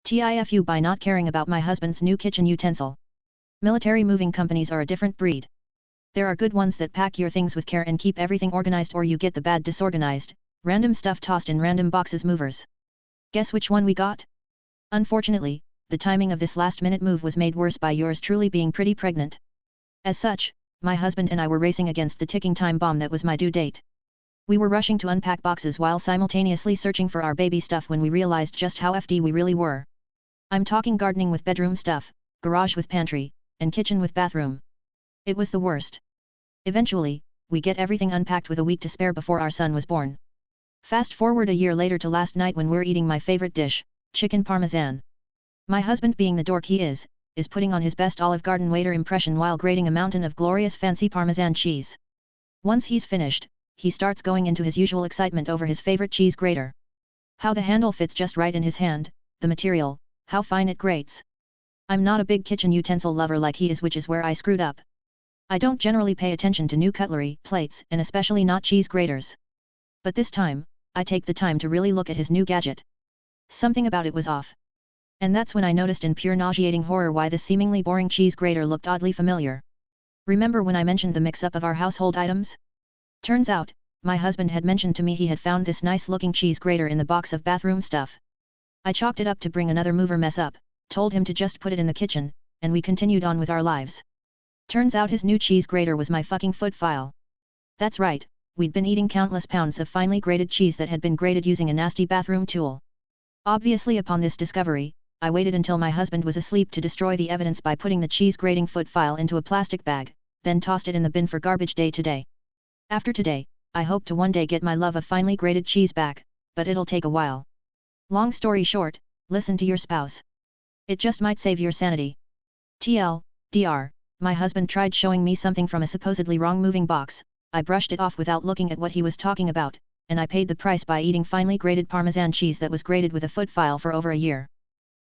TIFU by not caring about my husband's new kitchen utensil. Military moving companies are a different breed. There are good ones that pack your things with care and keep everything organized, or you get the bad disorganized, random stuff tossed in random boxes movers. Guess which one we got? Unfortunately, the timing of this last-minute move was made worse by yours truly being pretty pregnant. As such, my husband and I were racing against the ticking time bomb that was my due date. We were rushing to unpack boxes while simultaneously searching for our baby stuff when we realized just how FD we really were. I'm talking gardening with bedroom stuff, garage with pantry, and kitchen with bathroom. It was the worst. Eventually, we get everything unpacked with a week to spare before our son was born. Fast forward a year later to last night when we're eating my favorite dish, chicken parmesan. My husband, being the dork he is putting on his best Olive Garden waiter impression while grating a mountain of glorious fancy parmesan cheese. Once he's finished, he starts going into his usual excitement over his favorite cheese grater. How the handle fits just right in his hand, the material, how fine it grates. I'm not a big kitchen utensil lover like he is, which is where I screwed up. I don't generally pay attention to new cutlery, plates, and especially not cheese graters. But this time, I take the time to really look at his new gadget. Something about it was off. And that's when I noticed in pure nauseating horror why this seemingly boring cheese grater looked oddly familiar. Remember when I mentioned the mix-up of our household items? Turns out, my husband had mentioned to me he had found this nice-looking cheese grater in the box of bathroom stuff. I chalked it up to bring another mover mess up, told him to just put it in the kitchen, and we continued on with our lives. Turns out his new cheese grater was my fucking foot file. That's right, we'd been eating countless pounds of finely grated cheese that had been grated using a nasty bathroom tool. Obviously, upon this discovery, I waited until my husband was asleep to destroy the evidence by putting the cheese grating foot file into a plastic bag, then tossed it in the bin for garbage day today. After today, I hope to one day get my love of finely grated cheese back, but it'll take a while. Long story short, listen to your spouse. It just might save your sanity. TLDR, my husband tried showing me something from a supposedly wrong moving box. I brushed it off without looking at what he was talking about, and I paid the price by eating finely grated Parmesan cheese that was grated with a foot file for over a year.